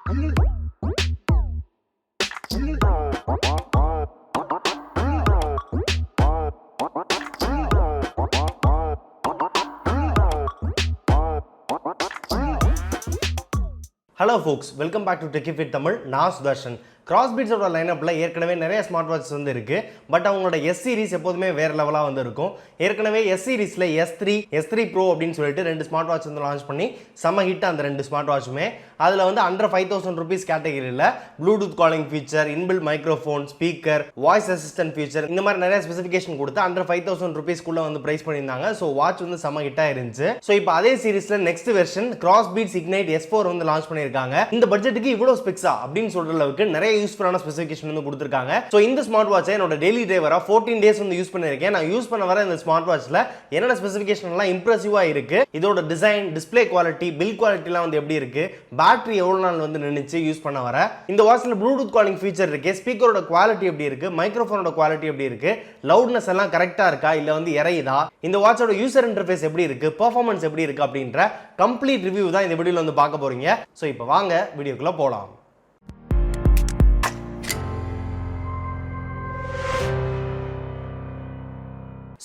Hello folks, welcome back to Techie Fit Tamil. நான் Sudarshan. CrossBeats ஓட லைனப்ல ஏற்கனவே நிறைய ஸ்மார்ட் வாட்ச் வந்து இருக்கு. பட் அவங்களோட S சீரிஸ் எப்போதுமே வேற லெவலா வந்து இருக்கும். ஏற்கனவே S சீரிஸ்ல S3 Pro அப்படினு சொல்லிட்டு ரெண்டு ஸ்மார்ட் வாட்ச் வந்து லான்ச் பண்ணி செம ஹிட் அந்த ரெண்டு ஸ்மார்ட் வாட்ச்மே. அதுல வந்து under 5000 rupees கேட்டகரியில Bluetooth calling feature, inbuilt microphone, speaker, voice assistant feature இந்த மாதிரி நிறைய ஸ்பெசிஃபிகேஷன் கொடுத்து under 5000 rupees குள்ள வந்து பிரைஸ் பண்ணிருந்தாங்க. சோ வாட்ச் வந்து செம ஹிட்டா இருந்துச்சு. சோ இப்போ அதே சீரிஸ்ல next version CrossBeats Ignite S4 வந்து லான்ச் பண்ணிருக்காங்க. இந்த பட்ஜெட்டுக்கு இவ்வளவு ஸ்பெக்ஸா அப்படினு சொல்ற அளவுக்கு நிறைய யூஸ்ஃபுல்லான ஸ்பெசிஃபிகேஷன் வந்து கொடுத்திருக்காங்க. சோ இந்த ஸ்மார்ட் வாட்சை என்னோட டெய்லி டிரைவரா 14 டேஸ் வந்து யூஸ் பண்ணிருக்கேன். நான் யூஸ் பண்ண வர இந்த ஸ்மார்ட் வாட்ச்ல என்னென்ன ஸ்பெசிஃபிகேஷன் எல்லாம் இம்ப்ரெசிவா இருக்கு, இதோட design, display quality, build quality எல்லாம் வந்து எப்படி இருக்கு, பேட்டரி எவ்வளவு நாள் வந்து நின்னுச்சு யூஸ் பண்ண வர, இந்த வாட்ச்ல ப்ளூடூத் காலிங் ஃபீச்சர் இருக்கு, ஸ்பீக்கரோட குவாலிட்டி எப்படி இருக்கு, மைக்ரோஃபோனோட குவாலிட்டி எப்படி இருக்கு, லவுட்னஸ் எல்லாம் கரெக்ட்டா இருக்கா இல்ல வந்து இறையுதா, இந்த வாட்சோட யூசர் இன்டர்ஃபேஸ் எப்படி இருக்கு, பெர்ஃபார்மன்ஸ் எப்படி இருக்கு அப்படின்ற கம்ப்ளீட் ரிவ்யூ தான் இந்த வீடியோல வந்து பார்க்க போறீங்க. சோ இப்போ வாங்க வீடியோக்குள்ள போலாம்.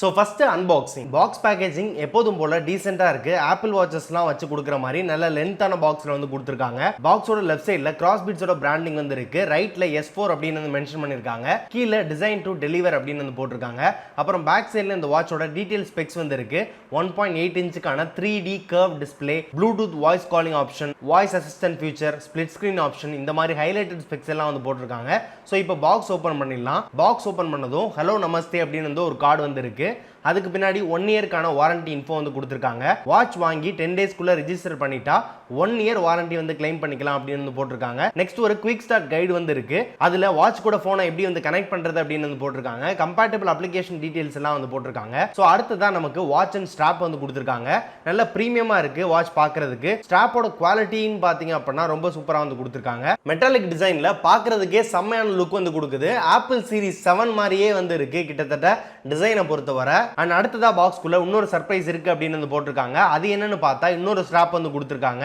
So first unboxing. Box packaging எப்போதும் போல டீசென்ட்டா இருக்கு. Apple watchesலாம் வச்சு கொடுக்கிற மாதிரி நல்ல லென்த்தான பாக்ஸ்ல வந்து கொடுத்திருக்காங்க. பாக்ஸோட லெஃப்ட் சைடுல CrossBeatsோட பிராண்டிங் வந்து இருக்கு. ரைட்ல S4 அப்படினு வந்து மென்ஷன் பண்ணிருக்காங்க. கீழ டிசைன் டு டெலிவர் அப்படினு வந்து போட்டுருக்காங்க. அப்புறம் பேக் சைடுல இந்த வாட்சோட டீடைல் ஸ்பெக்ஸ் வந்து இருக்கு. 1.8 இன்ச்சுக்கான 3D curved display, Bluetooth voice calling option, voice assistant feature, split screen option இந்த மாதிரி ஹைலைட்டட் ஸ்பெக்ஸ் எல்லாம் வந்து போட்டுருக்காங்க. சோ இப்போ பாக்ஸ் ஓபன் பண்ணிடலாம். பாக்ஸ் ஓபன் பண்ணதும் ஹலோ நமஸ்தே அப்படினு வந்து ஒரு கார்டு வந்து இருக்கு. அதுக்கு பின்னாடி 1 இயர்க்கான வாரண்டி இன்ஃபோ வந்து கொடுத்திருக்காங்க. வாட்ச் வாங்கி 10 டேஸ்க்குள்ள ரெஜிஸ்டர் பண்ணிட்டா 1 இயர் வாரண்டி வந்து கிளைம் பண்ணிக்கலாம் அப்படின்னு வந்து போட்டிருக்காங்க. நெக்ஸ்ட் ஒரு குவிக் ஸ்டார்ட் கைடு வந்து இருக்கு. அதுல வாட்ச் கூட போனை எப்படி வந்து கனெக்ட் பண்றது அப்படின்னு வந்து போட்டிருக்காங்க. கம்பேட்டபிள் அப்ளிகேஷன் டீடைல்ஸ் எல்லாம் வந்து போட்டிருக்காங்க. சோ அடுத்ததான் நமக்கு வாட்ச் அண்ட் ஸ்ட்ராப் வந்து கொடுத்திருக்காங்க. நல்ல பிரீமியமா இருக்கு வாட்ச் பார்க்கிறதுக்கு. ஸ்ட்ராப்போட குவாலிட்டின்னு பாத்தீங்க அப்படின்னா ரொம்ப சூப்பரா வந்து கொடுத்திருக்காங்க. மெட்டாலிக் டிசைன்ல பார்க்கிறதுக்கே செம்மையான லுக் வந்து கொடுக்குது. ஆப்பிள் சீரிஸ் 7 மாதிரியே வந்து இருக்கு கிட்டத்தட்ட டிசைனை பொறுத்தவரை. அண்ட் அடுத்ததா பாக்ஸ்க்குள்ள இன்னொரு சர்ப்ரைஸ் இருக்கு அப்படின்னு வந்து போட்டிருக்காங்க. அது என்னன்னு பார்த்தா இன்னொரு ஸ்ட்ராப் வந்து கொடுத்திருக்காங்க.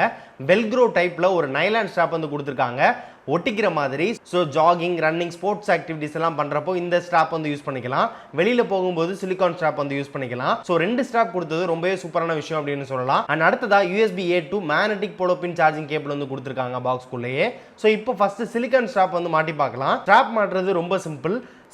வெல்க்ரோ டைப்ல ஒரு நைலான் ஸ்ட்ராப் வந்து கொடுத்திருக்காங்க ஒட்டிக்கிற மாதிரி. So jogging, running, sports activities எல்லாம் பண்றப்போ இந்த ஸ்ட்ராப் வந்து யூஸ் பண்ணிக்கலாம். வெளியில போகும்போது சிலிகான் ஸ்ட்ராப் வந்து யூஸ் பண்ணிக்கலாம். ஸோ ரெண்டு ஸ்ட்ராப் கொடுத்தது ரொம்பவே சூப்பரான விஷயம் அப்படின்னு சொல்லலாம். அண்ட் அடுத்ததா USB-A to magnetic polo pin charging cable வந்து கொடுத்திருக்காங்க பாக்ஸ்க்குள்ளேயே. ஸோ இப்போ ஃபர்ஸ்ட் சிலிகான் ஸ்ட்ராப் வந்து மாட்டி பார்க்கலாம். ஸ்ட்ராப் மாட்டுறது ரொம்ப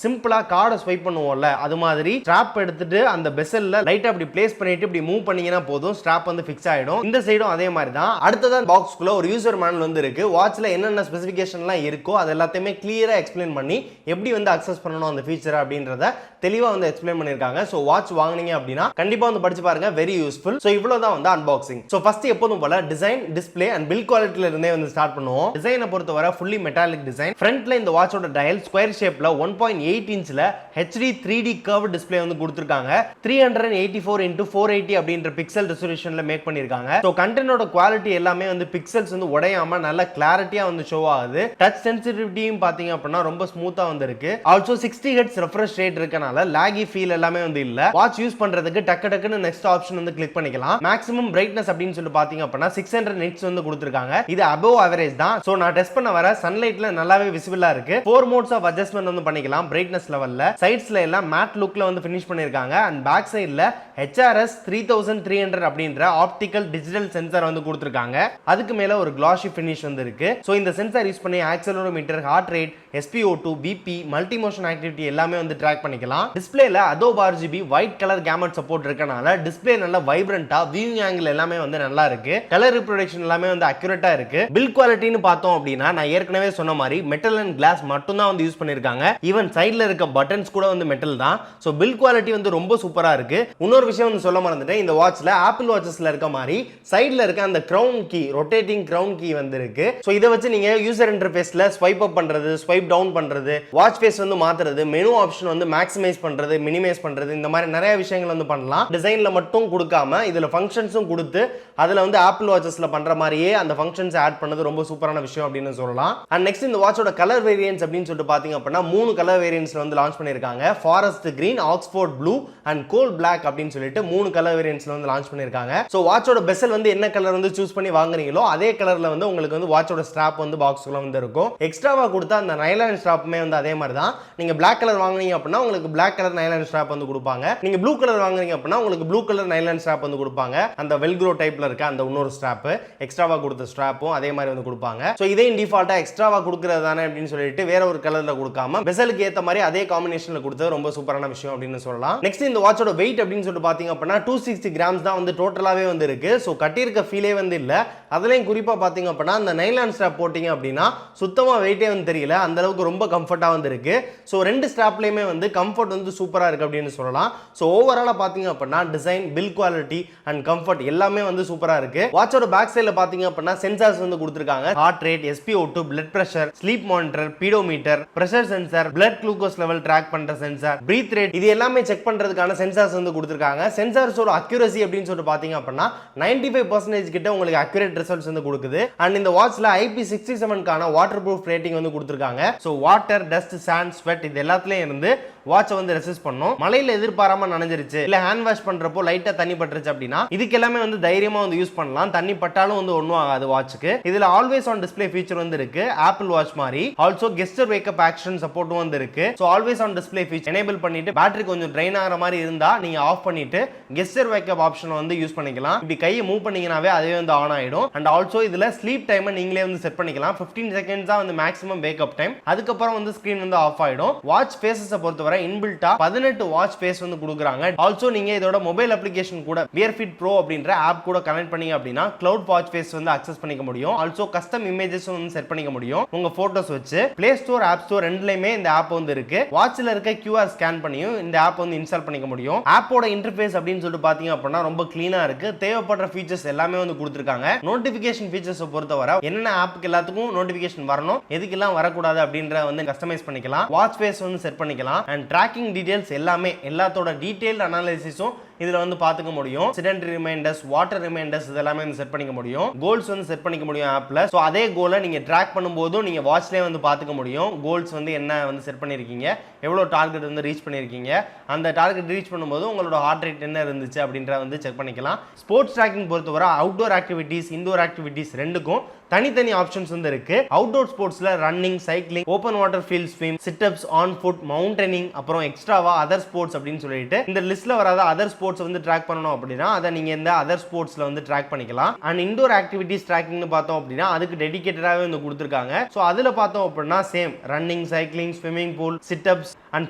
சிம்பிளா கார்டை ஸ்வைப் பண்ணுவோம்ல அது மாதிரி ஸ்ட்ராப் எடுத்துட்டு அந்த பெசல்ல லைட்டா அப்படி பிளேஸ் பண்ணிட்டு இப்படி மூவ் பண்ணீங்கன்னா போதும் ஸ்ட்ராப் வந்து ஃபிக்ஸ் ஆயிடும். இந்த சைடும் அதே மாதிரி தான். அடுத்ததா பாக்ஸ்க்குள்ள ஒரு யூசர் மேனுவல் வந்து இருக்கு. வாட்ச்ல என்னென்ன ஸ்பெசிஃபிகேஷன்லாம் இருக்கோ அது எல்லாத்தையுமே கிளியரா எக்ஸ்பிளைன் பண்ணி எப்படி வந்து அக்சஸ் பண்ணணும் அந்த ஃபீச்சர் அப்படின்றத தெளிவா வந்து எக்ஸ்பிளைன் பண்ணிருக்காங்க. சோ வாட்ச் வாங்குனீங்க அப்படின்னா கண்டிப்பா வந்து படிச்சு பாருங்க, வெரி யூஸ்ஃபுல். சோ இவ்வளவுதான் வந்து அன்பாக்சிங். சோ ஃபர்ஸ்ட் எப்போதும் போல டிசைன், டிஸ்ப்ளே அண்ட் பில்ட் குவாலிட்டில இருந்தே வந்து ஸ்டார்ட் பண்ணுவோம். டிசைனை பொறுத்தவரை ஃபுல்லி மெட்டாலிக் டிசைன். ஃப்ரண்ட்ல இந்த வாட்சோட டயல் ஸ்கொயர் ஷேப்ல 1.8 இன்ச்ல HD 3D curved display வந்து கொடுத்திருக்காங்க. 384x480 அப்படின்ற பிக்சல் ரெசல்யூஷன்ல மேக் பண்ணிருக்காங்க. சோ கண்டென்ட்டோட குவாலிட்டி எல்லாமே வந்து பிக்சல்ஸ் வந்து உடையாம நல்ல கிளாரிட்டியா வந்து ஷோ ஆகுது. டச் சென்சிட்டிவிட்டியும் பாத்தீங்க அப்படின்னா ரொம்ப ஸ்மூத்தா வந்து இருக்கு. ஆல்சோ 60 Hz refresh rate இருக்கனால லாகி ஃபீல் எல்லாமே வந்து இல்ல. வாட்ச் யூஸ் பண்றதுக்கு டக்குன்னு நெக்ஸ்ட் ஆப்ஷன் வந்து கிளிக் பண்ணிக்கலாம். மேக்ஸிமம் பிரைட்னஸ் அப்படின்னு சொல்லி பாத்தீங்க அப்படின்னா 600 nits வந்து கொடுத்திருக்காங்க. இது above average தான். சோ நான் டெஸ்ட் பண்ண வர சன்லைட்ல நல்லாவே விசிபிளா இருக்கு. 4 modes of adjustment வந்து பண்ணிக்கலாம். பிரைட்னஸ் லெவல்ல சைட்ஸ்ல எல்லாம் மேட் லுக்ல வந்து ஃபினிஷ் பண்ணிருக்காங்க. அண்ட் பேக் சைடுல HRS 3300 அப்படின்ற ஆப்டிகல் டிஜிட்டல் சென்சார் வந்து கொடுத்திருக்காங்க. அதுக்கு மேல ஒரு glossy finish வந்து இருக்கு. சோ இந்த சென்சார் யூஸ் பண்ணி accelerometer, heart rate, SpO2, BP, multi motion activity எல்லாமே வந்து ட்ராக் பண்ணிக்கலாம். டிஸ்ப்ளேல Adobe RGB white colour gamut support இருக்கனால டிஸ்ப்ளே நல்ல வைப்ரண்டா, வியூயிங் ஆங்கிள் எல்லாமே வந்து நல்லா இருக்கு. கலர் ரிப்ரொடக்ஷன் எல்லாமே வந்து அக்யூரேட்டா இருக்கு. பில்ட் குவாலிட்டின்னு பார்த்தோம் அப்படின்னா நான் ஏற்கனவே சொன்ன மாதிரி மெட்டல் அண்ட் கிளாஸ் மட்டும் தான் வந்து யூஸ் பண்ணிருக்காங்க. ஈவன் சைடுல இருக்க பட்டன்ஸ் கூட வந்து மெட்டல் தான். சோ பில்ட் குவாலிட்டி வந்து ரொம்ப சூப்பரா இருக்கு. இன்னொரு விஷயம் வந்து சொல்ல மறந்துட்டேன். இந்த வாட்ச்ல ஆப்பிள் வாட்சஸ்ல இருக்க மாதிரி சைடுல இருக்க அந்த crown key, rotating crown key வந்து இருக்கு. சோ இத வச்சு நீங்க யூசர் இன்டர்ஃபேஸ்ல ஸ்வைப் அப் பண்றது, ஸ்வைப் டவுன் பண்றது, வாட்ச் ஃபேஸ் வந்து மாத்துறது, மெனு ஆப்ஷன் வந்து மேக்ஸிமைஸ் பண்றது, மினிமைஸ் பண்றது, இந்த மாதிரி நிறைய விஷயங்கள் வந்து பண்ணலாம். டிசைன்ல மட்டும் கொடுக்காம இதுல ஃபங்க்ஷன்ஸும் கொடுத்து அதுல வந்து ஆப்பிள் வாட்சஸ்ல பண்ற மாதிரியே அந்த ஃபங்க்ஷன்ஸ் ஆட் பண்ணது ரொம்ப சூப்பரான விஷயம் அப்படின்னு சொல்லலாம். அண்ட் நெக்ஸ்ட் இந்த வாட்சோட கலர் வேரியன்ட்ஸ் அப்படின்னு சொல்லிட்டு பாத்தீங்க அப்படின்னா 3 கலர் வேரியன்ட்ஸ்ல வந்து லான்ச் பண்ணிருக்காங்க. Forest green, Oxford blue and coal black அப்படின்னு சொல்லிட்டு 3 கலர் வேரியன்ட்ஸ்ல வந்து லான்ச் பண்ணிருக்காங்க. சோ வாட்சோட பெசல் வந்து என்ன கலர் வந்து சூஸ் பண்ணி வாங்குறீங்களோ அதே கலர்ல வந்து உங்களுக்கு வந்து வாட்சோட ஸ்ட்ராப் வந்து பாக்ஸ்க்குள்ள வந்து இருக்கும். எக்ஸ்ட்ராவா கொடுத்தா அந்த நைலான் ஸ்ட்ராப்புமே வந்து அதே மாதிரி தான். நீங்க Black கலர் வாங்குனீங்க அப்படின்னா உங்களுக்கு Black கலர் நைலான் ஸ்ட்ராப் வந்து கொடுப்பாங்க. நீங்க ப்ளூ கலர் வாங்குறீங்க அப்படின்னா உங்களுக்கு ப்ளூ கலர் நைலான் ஸ்ட்ராப் வந்து கொடுப்பாங்க. அந்த வெல்க்ரோ டைப்ல இருக்க அந்த இன்னொரு ஸ்ட்ராப், எக்ஸ்ட்ராவா கொடுத்த ஸ்ட்ராப்பும் அதே மாதிரி வந்து கொடுப்பாங்க. சோ இதையும் டிஃபால்ட்டா எக்ஸ்ட்ராவா கொடுக்கிறது தானே அப்படின்னு சொல்லிட்டு வேற ஒரு கலர்ல கொடுக்காம பெசலுக்கு ஏத்த மாதிரி அதே காம்பினேஷன்ல கொடுத்தது ரொம்ப சூப்பரான விஷயம் அப்படின்னு சொல்லலாம். நெக்ஸ்ட் இந்த வாட்சோட வெயிட் அப்படின்னு சொல்லிட்டு பாத்தீங்க அப்படின்னா 260 கிராம்ஸ் தான் வந்து டோட்டலாவே வந்து இருக்கு. சோ கட்டியிருக்க ஃபீலே வந்து இல்ல. அதுலயும் குறிப்பா பாத்தீங்க அப்படின்னா அந்த நைலான் ஸ்ட்ராப் போட்டீங்க அப்படின்னா சுத்தமா வெயிட்டே வந்து தெரியல. அந்த அளவுக்கு ரொம்ப கம்ஃபர்ட்டா வந்து இருக்கு. சோ ரெண்டு ஸ்ட்ராப்லயுமே வந்து கம்ஃபர்ட் வந்து சூப்பரா இருக்கு அப்படின்னு சொல்லலாம். சோ ஓவராலா பாத்தீங்க அப்படின்னா design, build quality and comfort எல்லாமே வந்து சூப்பரா இருக்கு. வாட்சோட பேக் சைடுல பாத்தீங்க அப்படின்னா சென்சார்ஸ் வந்து கொடுத்திருக்காங்க. Heart rate, SpO2, blood pressure, sleep monitor, pedometer, pressure sensor, blood glucose level track பண்ற சென்சார், பிரீத் ரேட், இது எல்லாமே செக் பண்றதுக்கான சென்சார்ஸ் வந்து கொடுத்திருக்காங்க. சென்சார்ஸோட அக்யூரசி அப்படின்னு சொல்லிட்டு பாத்தீங்க அப்படின்னா 95% கிட்ட உங்களுக்கு அக்யூரேட் ரிசல்ட்ஸ் வந்து கொடுக்குது. அண்ட் இந்த வாட்ச்ல IP67 கான வாட்டர் ப்ரூஃப் ரேட்டிங் வந்து கொடுத்திருக்காங்க. So water, dust, sand, sweat இது எல்லாத்துலயும் இருந்து வாட்சை வந்து ரெசிஸ்ட் பண்ணும். மழையில எதிர்பாராம நனைஞ்சிருச்சு இல்ல ஹேண்ட் வாஷ் பண்றப்போ லைட்டா தண்ணி பட்டுருச்சு அப்படின்னா இதுக்கு எல்லாமே வந்து தைரியமா வந்து யூஸ் பண்ணலாம். தண்ணி பட்டாலும் வந்து ஒண்ணும் ஆகாது வாட்சுக்கு. இதுல ஆல்வேஸ் ஆன் டிஸ்ப்ளே ஃபீச்சர் வந்து இருக்கு ஆப்பிள் வாட்ச் மாதிரி. ஆல்சோ கெஸ்டர் வேக்கப் ஆக்ஷன் சப்போர்ட்டும் வந்து இருக்கு. So always on display feature enable பண்ணிட்டு பேட்டரி கொஞ்சம் ட்ரைன் ஆகிற மாதிரி இருந்தா நீங்க ஆஃப் பண்ணிட்டு கெஸ்டர் வேக்கப் ஆப்ஷன் வந்து யூஸ் பண்ணிக்கலாம். இப்படி கையை மூவ் பண்ணீங்கனாவே அதுவே வந்து ஆன் ஆயிடும். அண்ட் ஆல்சோ இதுல ஸ்லீப் டைம் நீங்களே வந்து செட் பண்ணிக்கலாம். 15 செகண்ட்ஸ் தான் வந்து மேக்ஸிமம் வேக்கப் டைம். அதுக்கப்புறம் வந்து ஸ்கிரீன் வந்து ஆஃப் ஆயிடும். வாட்ச் ஃபேஸஸ் பொறுத்தவரை இன்பில்ட்டா 18 வாட்ச் ஃபேஸ் வந்து கொடுக்குறாங்க. ஆல்சோ நீங்க இதோட மொபைல் அப்ளிகேஷன் கூட வியர்ஃபிட் ப்ரோ அப்படின்ற ஆப் கூட கனெக்ட் பண்ணீங்க அப்படின்னா கிளவுட் வாட்ச் ஃபேஸ் வந்து அக்சஸ் பண்ணிக்க முடியும். ஆல்சோ கஸ்டம் இமேஜஸ் வந்து செட் பண்ணிக்க முடியும் உங்க போட்டோஸ் வச்சு. பிளே ஸ்டோர், ஆப் ஸ்டோர் ரெண்டுலயுமே இந்த ஆப் வந்து இருக்கு. வாட்ச்ல இருக்க QR ஸ்கேன் பண்ணியும் இந்த ஆப் வந்து இன்ஸ்டால் பண்ணிக்க முடியும். ஆப்போட இன்டர்ஃபேஸ் அப்படின்னு சொல்லிட்டு பாத்தீங்க அப்படின்னா ரொம்ப கிளீனா இருக்கு. தேவைப்படுற ஃபீச்சர்ஸ் எல்லாமே வந்து கொடுத்திருக்காங்க. நோட்டிபிகேஷன் ஃபீச்சர்ஸ் பொறுத்தவரை என்னென்ன ஆப்புக்கு எல்லாத்துக்கும் நோட்டிபிகேஷன் வரணும், எதுக்கெல்லாம் வரக்கூடாது அப்படின்ற வந்து கஸ்டமைஸ் பண்ணிக்கலாம். வாட்ச் ஃபேஸ் வந்து செட் பண்ணிக்கலாம். அண்ட் ட்ராக்கிங் டீடைல்ஸ் எல்லாமே எல்லாத்தோட டீடைல்ட் அனாலிசிஸும் இதுல வந்து பாத்துக்க முடியும். செடென்டரி ரிமைண்டர்ஸ், வாட்டர் ரிமைண்டர்ஸ் இதெல்லாம் வந்து செட் பண்ணிக்க முடியும். கோல்ஸ் வந்து செட் பண்ணிக்க முடியும் ஆப்ல. சோ அதே கோலை நீங்க ட்ராக் பண்ணும்போது நீங்க வாட்ச்லயே வந்து பாத்துக்க முடியும். கோல்ஸ் வந்து என்ன வந்து செட் பண்ணிருக்கீங்க, எவ்வளவு டார்கெட் வந்து ரீச் பண்ணிருக்கீங்க, அந்த டார்கெட் ரீச் பண்ணும்போது உங்களோட ஹார்ட் ரேட் என்ன இருந்துச்சு அப்படின்றத வந்து செக் பண்ணிக்கலாம். ஸ்போர்ட்ஸ் ட்ராக்கிங் பொறுத்தவரை அவுட்டோர் ஆக்டிவிட்டீஸ், இன்டோர் ஆக்டிவிட்டீஸ் ரெண்டுக்கும் தனித்தனி ஆப்ஷன்ஸ் வந்து இருக்கு. அவுட்டோர் ஸ்போர்ட்ஸ்ல running, cycling, open water field swim, sit ups, on foot, mountaining, அப்புறம் எக்ஸ்ட்ராவா அதர் ஸ்போர்ட்ஸ் அப்படின்னு சொல்லிட்டு இந்த லிஸ்ட்ல வராத அதர் ஸ்போர்ட்ஸ் வந்து ட்ராக் பண்ணணும் அப்படின்னா அதை நீங்க இந்த அதர் ஸ்போர்ட்ஸ்ல வந்து ட்ராக் பண்ணிக்கலாம். அண்ட் இன்டோர் ஆக்டிவிட்டீஸ் ட்ராக்கிங்னு பார்த்தோம் அப்படின்னா அதுக்கு டெடிகேட்டடாவே வந்து கொடுத்திருக்காங்க. சோ அதுல பார்த்தோம் அப்படின்னா same running, cycling, swimming pool, sit ups and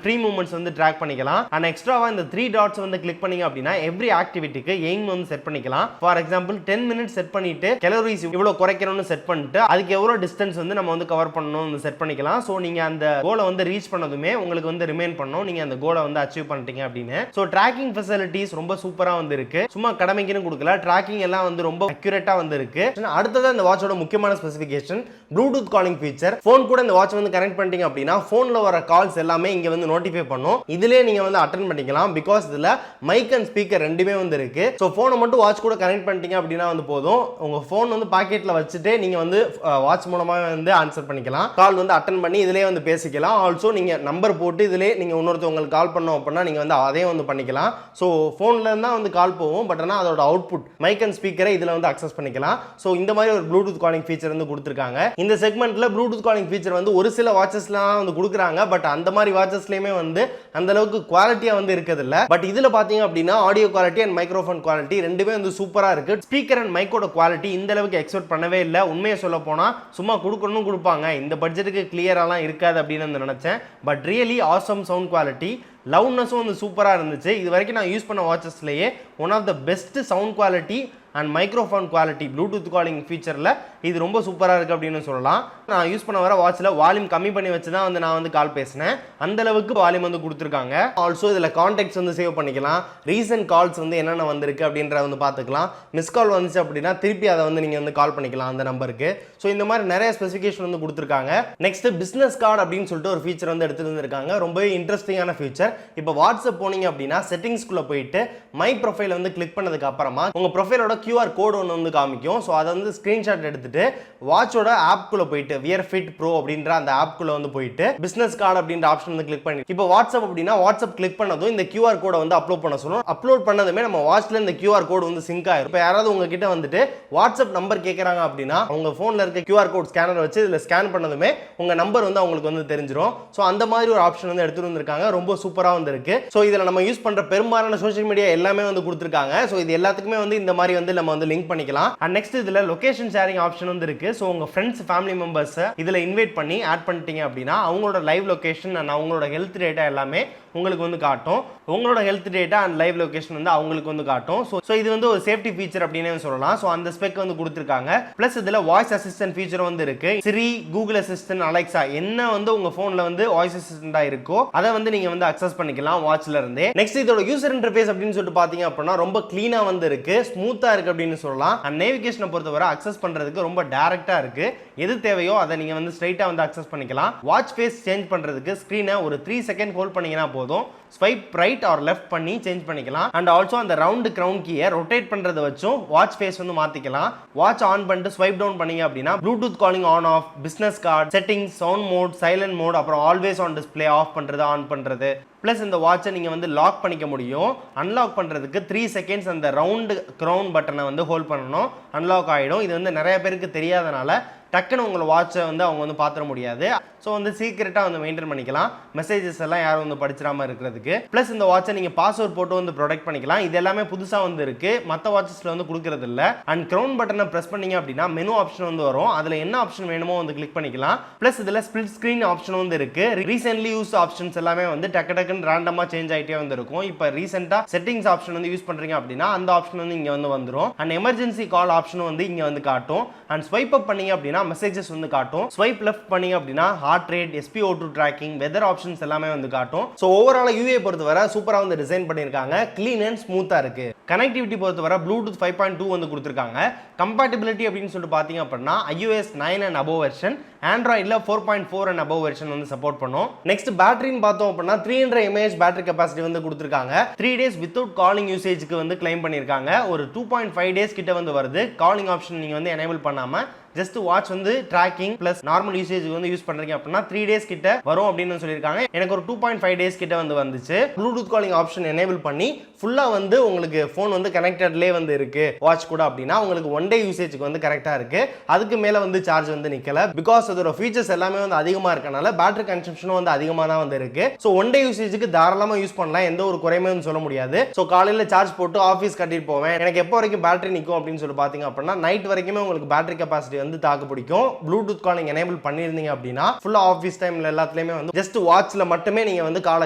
free movements வந்து ட்ராக் பண்ணிக்கலாம். அண்ட் எக்ஸ்ட்ராவா இந்த 3 டாட்ஸ் வந்து கிளிக் பண்ணீங்க அப்படின்னா எவ்ரி ஆக்டிவிட்டிக்கு எய்ம் வந்து செட் பண்ணிக்கலாம். ஃபார் எக்ஸாம்பிள் 10 மினிட்ஸ் செட் பண்ணிட்டு கலோரிஸ் இவ்வளவு குறைக்கணும்னு செட் பண்ணிட்டு அதுக்கு எவ்வளவு டிஸ்டன்ஸ் வந்து நம்ம வந்து கவர் பண்ணணும்னு செட் பண்ணிக்கலாம். சோ நீங்க அந்த கோலை வந்து ரீச் பண்ணதுமே உங்களுக்கு வந்து ரிமைன் பண்ணணும் நீங்க அந்த கோலை வந்து அச்சீவ் பண்ணிட்டீங்க அப்படின்னு. சோ ட்ராக்கிங் ஃபெசிலிட்டிஸ் ரொம்ப சூப்பரா வந்து இருக்கு. சும்மா கடமைக்குன்னு கொடுக்கல, ட்ராக்கிங் எல்லாம் வந்து ரொம்ப அக்யூரேட்டா வந்து இருக்கு. அடுத்தது இந்த வாட்சோட முக்கியமான specification Bluetooth calling feature. Phone கூட இந்த வாட்ச் வந்து கனெக்ட் பண்ணிட்டீங்க அப்படின்னா போன்ல வர கால்ஸ் எல்லாமே இங்க வந்து நோட்டிஃபை பண்ணும். இதுலயே நீங்க வந்து அட்டெண்ட் பண்ணிக்கலாம். பிகாஸ் இதுல மைக் அண்ட் ஸ்பீக்கர் ரெண்டுமே வந்து இருக்கு. சோ போனை மட்டும் வாட்ச் கூட கனெக்ட் பண்ணிட்டீங்க அப்படின்னா வந்து போதும். உங்க போன் வந்து பாக்கெட்ல வச்சுட்டு நீங்க வந்து வாட்ச் மூலமா வந்து ஆன்சர் பண்ணிக்கலாம். கால் வந்து அட்டெண்ட் பண்ணி இதுலயே வந்து பேசிக்கலாம். ஆல்சோ நீங்க நம்பர் போட்டு இதுலயே நீங்க இன்னொருத்தவங்களுக்கு கால் பண்ணோம் அப்படின்னா நீங்க வந்து அதையும் வந்து பண்ணிக்கலாம். சோ போன்ல இருந்தா வந்து கால் போகும். பட் ஆனா அதோட அவுட்புட் மைக் அண்ட் ஸ்பீக்கரை இதுல வந்து அக்சஸ் பண்ணிக்கலாம். சோ இந்த மாதிரி ஒரு ப்ளூடூத் காலிங் ஃபீச்சர் வந்து கொடுத்திருக்காங்க. இந்த செக்மெண்ட்ல ப்ளூடூத் காலிங் ஃபீச்சர் வந்து ஒரு சில வாட்சஸ்லாம் வந்து கொடுக்குறாங்க. பட் அந்த மாதிரி வாட்சஸ்லயுமே வந்து அந்த அளவுக்கு குவாலிட்டியா வந்து இருக்குது இல்ல. பட் இதுல பாத்தீங்க அப்படின்னா audio quality and microphone quality ரெண்டுமே வந்து சூப்பரா இருக்கு. ஸ்பீக்கர் அண்ட் மைக்கோட குவாலிட்டி இந்த அளவுக்கு எக்ஸ்பெக்ட் பண்ணவே இல்லை. உண்மையை சொல்ல போனா சும்மா கொடுக்கணும் கொடுப்பாங்க, இந்த பட்ஜெட்டுக்கு கிளியராலாம் இருக்காது அப்படின்னு நினைச்சேன். But really awesome sound quality, லவுட்னஸும் வந்து சூப்பராக இருந்துச்சு. இது வரைக்கும் நான் யூஸ் பண்ண வாட்சஸ்லேயே one of the best sound quality and microphone quality bluetooth calling ஃபீச்சரில் இது ரொம்ப சூப்பராக இருக்குது அப்படின்னு சொல்லலாம். நான் யூஸ் பண்ண வர வாட்சில் வால்யூம் கம்மி பண்ணி வச்சு தான் வந்து நான் வந்து கால் பேசினேன். அந்த அளவுக்கு வால்யூம் வந்து கொடுத்துருக்காங்க. ஆல்சோ இதில் கான்டாக்ட்ஸ் வந்து சேவ் பண்ணிக்கலாம். ரீசன்ட் கால்ஸ் வந்து என்னென்ன வந்திருக்கு அப்படின்றத வந்து பார்த்துக்கலாம். மிஸ் கால் வந்துச்சு அப்படின்னா திருப்பி அதை வந்து நீங்கள் வந்து கால் பண்ணிக்கலாம் அந்த நம்பருக்கு. ஸோ இந்த மாதிரி நிறைய ஸ்பெசிஃபிகேஷன் வந்து கொடுத்துருக்காங்க. நெக்ஸ்ட் பிஸ்னஸ் கார்டு அப்படின்னு சொல்லிட்டு ஒரு ஃபீச்சர் வந்து எடுத்துட்டு வந்திருக்காங்க. ரொம்பவே இன்ட்ரெஸ்டிங்கான ஃபீச்சர். இப்போ வாட்ஸ்அப் போனீங்க அப்படின்னா செட்டிங்ஸ்குள்ளே போயிட்டு மை ப்ரொஃபைல் வந்து கிளிக் பண்ணதுக்கு அப்புறமா உங்கள் ப்ரொஃபைலோட QR கோட் ஒன்று வந்து காமிக்கும். ஸோ அதை வந்து ஸ்க்ரீன்ஷாட் எடுத்துட்டு வாட்சோட ஆப்குள்ளே போயிட்டு வியர் ஃபிட் ப்ரோ அப்படின்ற அந்த ஆப்குள்ளே வந்து போயிட்டு பிஸ்னஸ் கார்டு அப்படின்ற ஆப்ஷன் வந்து கிளிக் பண்ணி இப்போ வாட்ஸ்அப் அப்படின்னா வாட்ஸ்அப் கிளிக் பண்ணதும் இந்த QR கோடை வந்து அப்லோட் பண்ண சொல்லும். அப்லோட் பண்ணதுமே நம்ம வாட்ச்ல இந்த QR கோடு வந்து சிங்க் ஆயிரும். இப்போ யாராவது உங்ககிட்ட வந்துட்டு வாட்ஸ்அப் நம்பர் கேட்குறாங்க அப்படின்னா உங்க ஃபோனில் இருக்க QR கோட் ஸ்கேனர் வச்சு இதில் ஸ்கேன் பண்ணதுமே உங்க நம்பர் வந்து அவங்களுக்கு வந்து தெரிஞ்சிடும். ஸோ அந்த மாதிரி ஒரு ஆப்ஷன் வந்து எடுத்துட்டு வந்திருக்காங்க. ரொம்ப சூப்பராக வந்து இருக்கு. ஸோ இதில் நம்ம யூஸ் பண்ற பெரும்பாலான சோஷியல் மீடியா எல்லாமே வந்து கொடுத்துருக்காங்க. ஸோ இது எல்லாத்துக்குமே வந்து இந்த மாதிரி வந்து நம்ம வந்து லிங்க் பண்ணிக்கலாம். அண்ட் நெக்ஸ்ட் இதில் லொகேஷன் ஷேரிங் ஆப்ஷன் வந்து இருக்கு. ஸோ உங்க ஃப்ரெண்ட்ஸ் ஃபேமிலி மெம்பர்ஸ் இதில் இன்வைட் பண்ணி ஆட் பண்ணிட்டீங்க அப்படின்னா அவங்களோட லைவ் லொகேஷன் அண்ட் அவங்களோட ஹெல்த் டேட்டா எல்லாமே உங்களுக்கு வந்து காட்டும். உங்களோட health data and live location வந்து அவங்களுக்கு வந்து காட்டும். ஸோ இது வந்து ஒரு சேஃப்டி ஃபீச்சர் அப்படின்னு சொல்லலாம். ஸோ அந்த ஸ்பெக் வந்து கொடுத்துருக்காங்க. பிளஸ் இதில் வாய்ஸ் அசிஸ்டன்ட் ஃபீச்சர் வந்து இருக்கு. சிரி, கூகுள் அசிஸ்டன்ட், அலெக்சா என்ன வந்து உங்க போன்ல வந்து வாய்ஸ் அசிஸ்டண்டா இருக்கோ அதை வந்து நீங்க வந்து அக்சஸ் பண்ணிக்கலாம் வாட்ச்ல இருந்தே. நெக்ஸ்ட் இதோட யூசர் இன்டர்ஃபேஸ் அப்படின்னு சொல்லிட்டு பாத்தீங்க அப்படின்னா ரொம்ப கிளீனா வந்து இருக்கு, ஸ்மூத்தா இருக்கு அப்படின்னு சொல்லலாம். அண்ட் நேவிகேஷனை பொறுத்தவரை அக்சஸ் பண்றதுக்கு ரொம்ப டைரக்டா இருக்கு. எது தேவையோ அதை நீங்க வந்து ஸ்ட்ரைட்டா வந்து அக்சஸ் பண்ணிக்கலாம். வாட்ச் ஃபேஸ் சேஞ்ச் பண்றதுக்கு ஸ்கிரீனை ஒரு 3 செகண்ட் ஹோல்ட் பண்ணீங்கன்னா போதும். ஸ்வைப் ரைட் ஆர் லெஃப்ட் பண்ணி சேஞ்ச் பண்ணிக்கலாம். அண்ட் ஆல்சோ அந்த ரவுண்ட் கிரவுன் கீயை ரொட்டேட் பண்றத வச்சும் வாட்ச் ஃபேஸ் வந்து மாத்திக்கலாம். வாட்ச் ஆன் பண்ணிட்டு ஸ்வைப் டவுன் பண்ணீங்க அப்படின்னா Bluetooth calling on off, business card, settings, sound mode, silent mode, அப்புறம் ஆல்வேஸ் ஆன் டிஸ்பிளே ஆஃப் பண்றது, ஆன் பண்றது. பிளஸ் இந்த வாட்சை நீங்க வந்து லாக் பண்ணிக்க முடியும். அன்லாக் பண்றதுக்கு 3 செகண்ட்ஸ் அந்த ரவுண்ட் கிரவுன் பட்டனை வந்து ஹோல்ட் பண்ணணும். அன்லாக் ஆயிடும். இது வந்து நிறைய பேருக்கு தெரியாதனால டக்குன்னு உங்களை வாட்சை வந்து அவங்க வந்து பார்த்துட முடியாது. ஸோ வந்து சீக்கிரட்டாக வந்து மெயின்டைன் பண்ணிக்கலாம். மெசேஜஸ் எல்லாம் யாரும் வந்து படிச்சிடாமல் இருக்கிறதுக்கு. ப்ளஸ் இந்த வாட்சை நீங்கள் பாஸ்வேர்ட் போட்டு வந்து ப்ரொடெக்ட் பண்ணிக்கலாம். இது எல்லாமே புதுசாக வந்து இருக்கு, மற்ற வாட்சஸில் வந்து கொடுக்கறது இல்லை. அண்ட் க்ரௌன் பட்டனை ப்ரெஸ் பண்ணீங்க அப்படின்னா மெனு ஆப்ஷன் வந்து வரும். அதில் என்ன ஆப்ஷன் வேணுமோ வந்து கிளிக் பண்ணிக்கலாம். ப்ளஸ் இதில் ஸ்பிளிட் ஸ்க்ரீன் ஆப்ஷன் வந்து இருக்கு. ரீசென்ட்லி யூஸ் ஆப்ஷன்ஸ் எல்லாமே வந்து டக்கு டக்குன்னு ரேண்டமாக சேஞ்ச் ஆகிட்டே வந்து இருக்கும். இப்போ ரீசெண்டாக செட்டிங்ஸ் ஆப்ஷன் வந்து யூஸ் பண்ணுறீங்க அப்படின்னா அந்த ஆப்ஷன் வந்து இங்கே வந்து வந்துடும். அண்ட் எமர்ஜென்சி கால் ஆப்ஷனும் வந்து இங்கே வந்து காட்டும். அண்ட் ஸ்வைப் அப் பண்ணீங்க அப்படின்னா மெசேஜஸ் வந்து காட்டும். ஸ்வைப் லெஃப்ட் பண்ணீங்க அப்படின்னா heart rate, SpO2 tracking, weather options எல்லாமே வந்து காட்டும். ஸோ ஓவரால் யூஏ பொறுத்தவரை சூப்பராக வந்து டிசைன் பண்ணியிருக்காங்க. கிளீன் அண்ட் ஸ்மூத்தாக இருக்கு. கனெக்டிவிட்டி பொறுத்தவரை ப்ளூடூத் 5.2 வந்து கொடுத்துருக்காங்க. கம்பேட்டிபிலிட்டி அப்படின்னு சொல்லிட்டு பார்த்தீங்க அப்படின்னா iOS 9 அண்ட் அபோவ் வெர்ஷன், ஆண்ட்ராய்டில் 4.4 அண்ட் அபோவ் வெர்ஷன் வந்து சப்போர்ட் பண்ணும். நெக்ஸ்ட் பேட்டரின்னு பார்த்தோம் அப்படின்னா 300 mAh பேட்டரி கெப்பாசிட்டி வந்து கொடுத்துருக்காங்க. 3 days வித்தவுட் காலிங் யூசேஜுக்கு வந்து கிளைம் பண்ணியிருக்காங்க. ஒரு 2.5 days கிட்ட வந்து வருது. காலிங் ஆப்ஷன் நீங்கள் வந்து எனேபிள் பண்ணாமல் ஜஸ்ட் வாட்ச் வந்து ட்ராக்கிங் பிளஸ் நார்மல் யூசேஜுக்கு வந்து யூஸ் பண்றீங்க அப்படின்னா 3 days கிட்ட வரும் அப்படின்னு சொல்லியிருக்காங்க. எனக்கு ஒரு 2.5 days கிட்ட வந்து வந்துச்சு. ப்ளூடூத் காலிங் ஆப்ஷன் எனேபிள் பண்ணி ஃபுல்லா வந்து உங்களுக்கு ஃபோன் வந்து கனெக்டட்லேயே வந்து இருக்கு வாட்ச் கூட அப்படின்னா உங்களுக்கு 1 day யூசேஜுக்கு வந்து கரெக்டாக இருக்கு. அதுக்கு மேலே வந்து சார்ஜ் வந்து நிற்கல. பிகாஸ் அதோட ஃபீச்சர்ஸ் எல்லாமே வந்து அதிகமாக இருக்கனால பேட்டரி கன்சம்ஷனும் வந்து அதிகமாக தான் வந்து இருக்கு. ஸோ 1 day யூசேஜுக்கு தாராளமாக யூஸ் பண்ணலாம், எந்த ஒரு குறையுமே வந்து சொல்ல முடியாது. ஸோ காலையில் சார்ஜ் போட்டு ஆஃபீஸ் கட்டிட்டு போவேன், எனக்கு எப்போ வரைக்கும் பேட்டரி நிற்கும் அப்படின்னு சொல்லி பார்த்தீங்க அப்படின்னா நைட் வரைக்குமே உங்களுக்கு பேட்டரி கெப்பாசிட்டி வந்து தாக்கு பிடிக்கும். ப்ளூடூத் காலிங் எனேபிள் பண்ணிருந்தீங்க அப்படின்னா ஃபுல்லா ஆஃபீஸ் டைம்ல எல்லாத்துலயுமே வந்து ஜஸ்ட் வாட்ச்ல மட்டுமே நீங்க வந்து கால்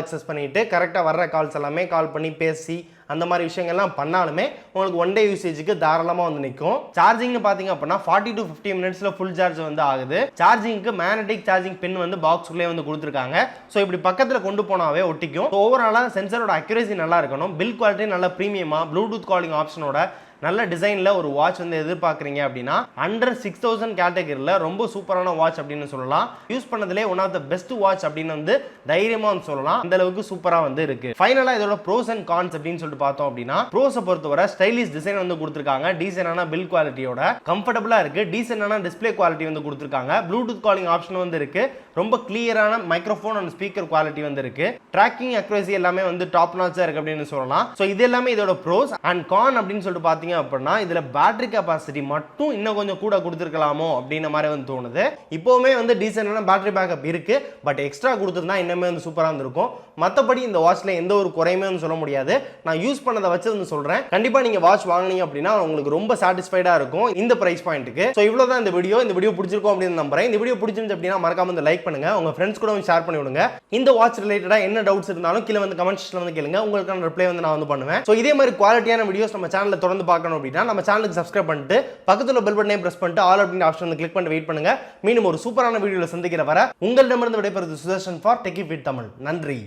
அக்சஸ் பண்ணிட்டு கரெக்டா வர்ற கால்ஸ் எல்லாமே கால் பண்ணி பேசி அந்த மாதிரி விஷயங்கள்லாம் பண்ணாலுமே உங்களுக்கு 1 day யூசேஜுக்கு தாராளமாக வந்து நிற்கும். சார்ஜிங்னு பார்த்தீங்க அப்படின்னா 40 to 50 மினிட்ஸில் ஃபுல் சார்ஜ் வந்து ஆகுது. சார்ஜிங்க்கு மேக்னெட்டிக் சார்ஜிங் பின் வந்து பாக்ஸ்க்குள்ளே வந்து கொடுத்துருக்காங்க. ஸோ இப்படி பக்கத்தில் கொண்டு போனாவே ஒட்டிக்கும். ஓவராலாக சென்சரோட அக்யூரேசி நல்லா இருக்கணும். பில் குவாலிட்டி நல்லா ப்ரீமியமாக ப்ளூடூத் காலிங் ஆப்ஷனோட நல்ல டிசைனில் ஒரு வாட்ச் வந்து எதிர்பார்க்குறீங்க அப்படின்னா அண்டர் 6000 கேட்டகரியில் ரொம்ப சூப்பரான வாட்ச் அப்படின்னு சொல்லலாம். யூஸ் பண்ணதுலேயே one of the best watch அப்படின்னு வந்து தைரியமாக வந்து சொல்லலாம். அந்த அளவுக்கு சூப்பராக வந்து இருக்கு. ஃபைனலாக இதோட ப்ரோஸ் அண்ட் கான்ஸ் அப்படின்னு சொல்லிட்டு பார்த்தோம் அப்படின்னா ப்ரோஸை பொறுத்தவரை ஸ்டைலிஷ் டிசைன் வந்து கொடுத்துருக்காங்க. டீசென்டான பில் குவாலிட்டியோட கம்ஃபர்டபுளாக இருக்கு. டீசென்டான டிஸ்பிளே குவாலிட்டி வந்து கொடுத்துருக்காங்க. ப்ளூடூத் காலிங் ஆப்ஷன் வந்து இருக்கு. ரொம்ப கிளியரான மைக்ரோஃபோன் அண்ட் ஸ்பீக்கர் குவாலிட்டி வந்து இருக்கு. ட்ராக்கிங் அக்யூரசி எல்லாமே வந்து டாப் நாட்சா இருக்கு அப்படின்னு சொல்லலாம். ஸோ இது எல்லாமே இதோட ப்ரோஸ் அண்ட் கான் அப்படின்னு சொல்லிட்டு பார்த்தீங்க அப்படின்னா இதுல பேட்டரி கெபாசிட்டி மட்டும் இன்னும் கொஞ்சம் கூட கொடுத்துருக்கலாமோ அப்படின்ற மாதிரி வந்து தோணுது. இப்போவுமே வந்து டீசென்டான பேட்டரி பேக்கப் இருக்கு, பட் எக்ஸ்ட்ரா கொடுத்துருந்தா இன்னுமே வந்து சூப்பராக இருந்திருக்கும். மற்றபடி இந்த வாட்ச்ல எந்த ஒரு குறையுமே வந்து சொல்ல முடியாது. நான் யூஸ் பண்ணதை வச்சு வந்து சொல்றேன். கண்டிப்பா நீங்க வாட்ச் வாங்கினீங்க அப்படின்னா உங்களுக்கு ரொம்ப சாட்டிஸ்ஃபைடா இருக்கும் இந்த பிரைஸ் பாயிண்ட்டுக்கு. ஸோ இவ்வளவுதான் இந்த வீடியோ. இந்த வீடியோ பிடிச்சிருக்கும் அப்படின்னு நம்புறேன். இந்த வீடியோ பிடிச்சிருந்து அப்படின்னா மறக்காம வந்து லைக் பண்ணுங்க, உங்க ஃப்ரெண்ட்ஸ் கூட ஷேர் பண்ணி விடுங்க. இந்த வாட்ச் ரிலேட்டடா என்ன டவுட்ஸ் இருந்தாலும் கீழே வந்து கமெண்ட் செக்ஷன்ல வந்து கேளுங்க, உங்களுக்கான ரிப்ளை வந்து நான் வந்து பண்ணுவேன். ஸோ இதே மாதிரி குவாலிட்டியான வீடியோஸ் நம்ம சேனல்ல தொடர்ந்து பார்க்கணும் அப்படின்னா நம்ம சேனலுக்கு சப்ஸ்கிரைப் பண்ணிட்டு பக்கத்துல பெல் பட்டனை பிரஸ் பண்ணிட்டு ஆல் அப்படிங்கிற ஆப்ஷன் வந்து கிளிக் பண்ணி வெயிட் பண்ணுங்க. மீண்டும் ஒரு சூப்பரான வீடியோல சந்திக்கிற வர உங்களிடமிருந்து விடைபெறுவது Sudarshan for techie fit Tamil. நன்றி.